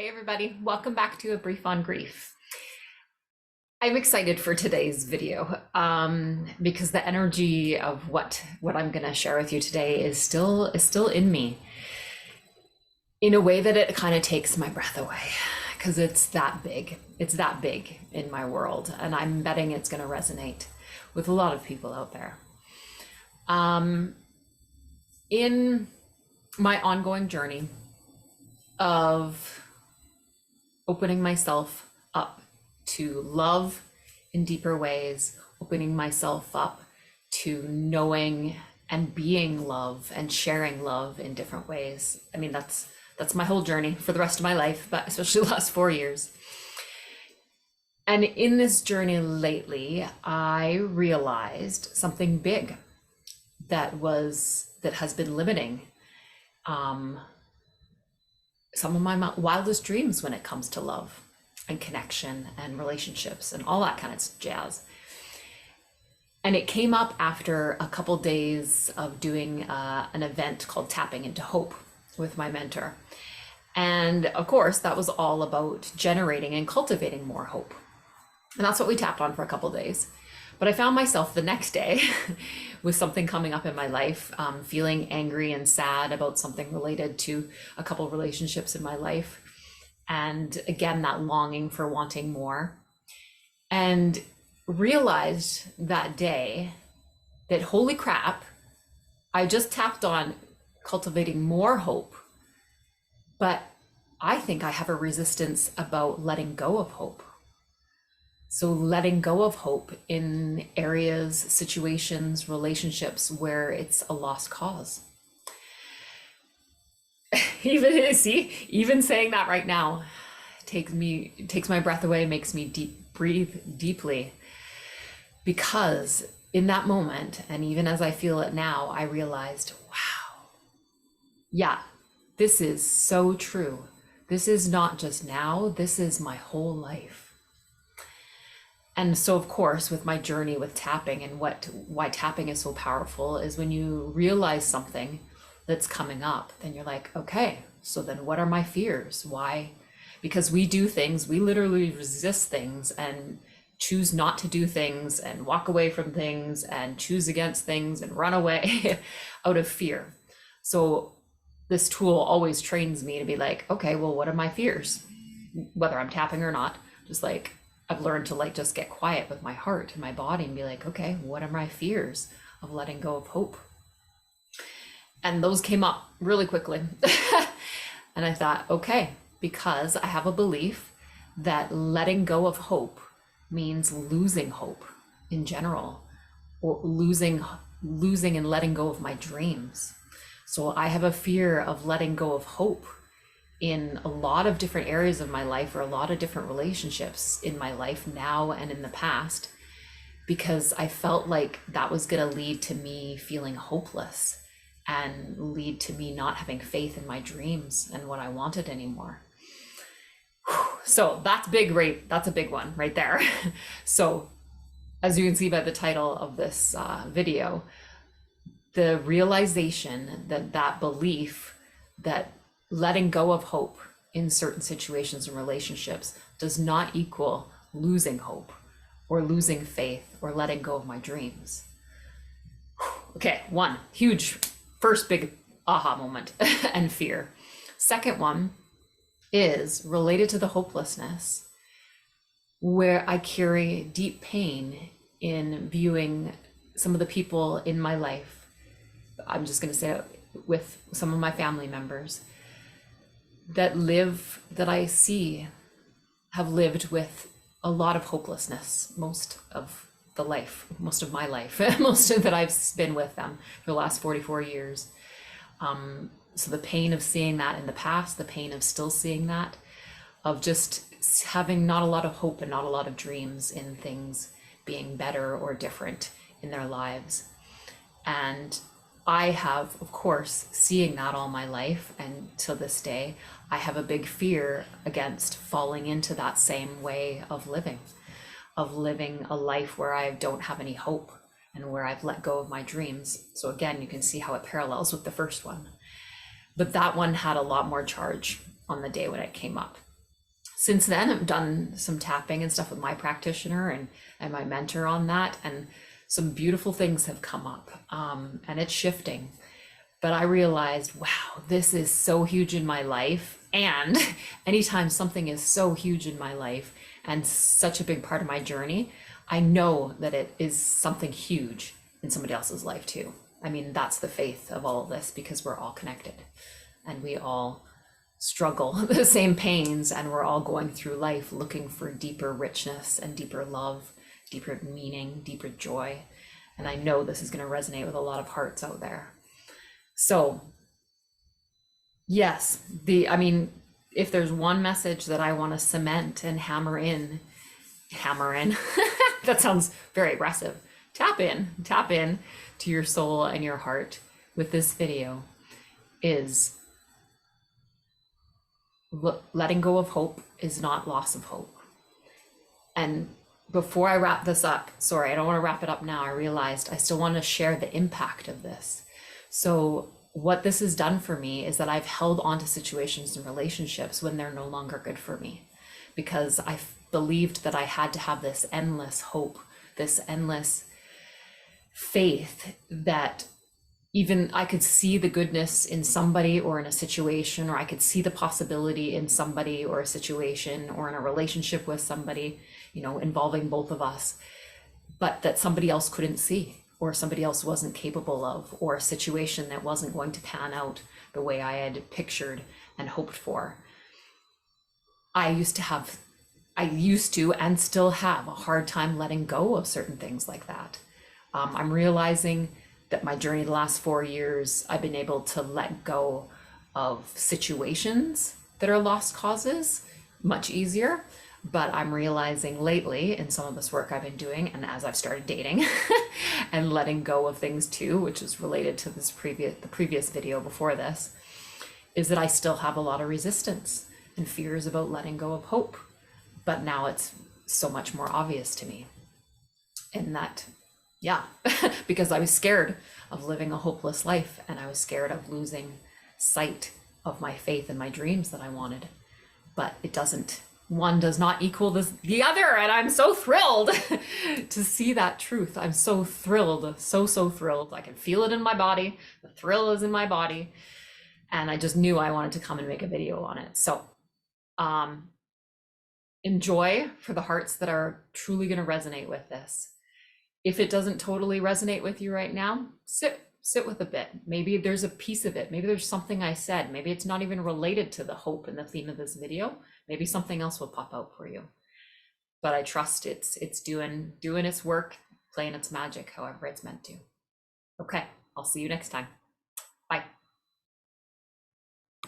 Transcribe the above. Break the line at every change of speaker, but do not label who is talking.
Hey everybody, welcome back to A Brief on Grief. I'm excited for today's video because the energy of what I'm going to share with you today is still in me in a way that it kind of takes my breath away because it's that big. It's that big in my world, and I'm betting it's going to resonate with a lot of people out there. In my ongoing journey of opening myself up to love in deeper ways, opening myself up to knowing and being love and sharing love in different ways. I mean, that's my whole journey for the rest of my life, but especially the last 4 years. And in this journey lately, I realized something big that has been limiting some of my wildest dreams when it comes to love and connection and relationships and all that kind of jazz. And it came up after a couple days of doing an event called Tapping into Hope with my mentor. And of course, that was all about generating and cultivating more hope. And that's what we tapped on for a couple days. But I found myself the next day with something coming up in my life, feeling angry and sad about something related to a couple of relationships in my life. And again, that longing for wanting more. And realized that day that, holy crap, I just tapped on cultivating more hope. But I think I have a resistance about letting go of hope. So letting go of hope in areas, situations, relationships where it's a lost cause. Even saying that right now takes my breath away, makes me breathe deeply. Because in that moment, and even as I feel it now, I realized, wow, yeah, this is so true. This is not just now, this is my whole life. And so, of course, with my journey with tapping and why tapping is so powerful is when you realize something that's coming up, then you're like, okay, so then what are my fears? Why? Because we do things, we literally resist things and choose not to do things and walk away from things and choose against things and run away out of fear. So this tool always trains me to be like, okay, well, what are my fears? Whether I'm tapping or not, just like, I've learned to just get quiet with my heart and my body and be like, okay, what are my fears of letting go of hope? And those came up really quickly. And I thought, okay, because I have a belief that letting go of hope means losing hope in general, or losing and letting go of my dreams. So I have a fear of letting go of hope in a lot of different areas of my life, or a lot of different relationships in my life now and in the past, because I felt like that was going to lead to me feeling hopeless and lead to me not having faith in my dreams and what I wanted anymore. So that's big, right? That's a big one right there. So as you can see by the title of this video, the realization that belief that letting go of hope in certain situations and relationships does not equal losing hope or losing faith or letting go of my dreams. Okay, one huge, first big aha moment and fear. Second one is related to the hopelessness, where I carry deep pain in viewing some of the people in my life. I'm just going to say it, with some of my family members that I see have lived with a lot of hopelessness most of my life, most of that I've been with them for the last 44 years. So the pain of seeing that in the past, the pain of still seeing that, of just having not a lot of hope and not a lot of dreams in things being better or different in their lives. And I have, of course, seeing that all my life, and to this day, I have a big fear against falling into that same way of living a life where I don't have any hope and where I've let go of my dreams. So again, you can see how it parallels with the first one. But that one had a lot more charge on the day when it came up. since then, I've done some tapping and stuff with my practitioner and my mentor on that, and some beautiful things have come up, and it's shifting. But I realized, wow, this is so huge in my life. And anytime something is so huge in my life and such a big part of my journey, I know that it is something huge in somebody else's life too. I mean, that's the faith of all of this, because we're all connected and we all struggle the same pains, and we're all going through life looking for deeper richness and deeper love, deeper meaning, deeper joy. And I know this is going to resonate with a lot of hearts out there. So yes, I mean, if there's one message that I want to cement and hammer in, that sounds very aggressive. Tap in to your soul and your heart with this video, is letting go of hope is not loss of hope. And before I wrap this up, sorry, I don't want to wrap it up now. I realized I still want to share the impact of this. So what this has done for me is that I've held on to situations and relationships when they're no longer good for me, because I believed that I had to have this endless hope, this endless faith that even I could see the goodness in somebody or in a situation, or I could see the possibility in somebody or a situation or in a relationship with somebody, you know, involving both of us, but that somebody else couldn't see, or somebody else wasn't capable of, or a situation that wasn't going to pan out the way I had pictured and hoped for. I used to and still have a hard time letting go of certain things like that. I'm realizing that my journey the last 4 years, I've been able to let go of situations that are lost causes much easier. But I'm realizing lately in some of this work I've been doing, and as I've started dating and letting go of things too, which is related to the previous video before this, is that I still have a lot of resistance and fears about letting go of hope. But now it's so much more obvious to me. And that, yeah, because I was scared of living a hopeless life, and I was scared of losing sight of my faith and my dreams that I wanted. But it doesn't, one does not equal the other, and I'm so thrilled to see that truth. I'm so thrilled, so thrilled. I can feel it in my body. The thrill is in my body, and I just knew I wanted to come and make a video on it. So enjoy for the hearts that are truly going to resonate with this. If it doesn't totally resonate with you right now, sit with a bit. Maybe there's a piece of it. Maybe there's something I said. Maybe it's not even related to the hope and the theme of this video. Maybe something else will pop out for you. But I trust it's doing its work, playing its magic, however it's meant to. Okay, I'll see you next time.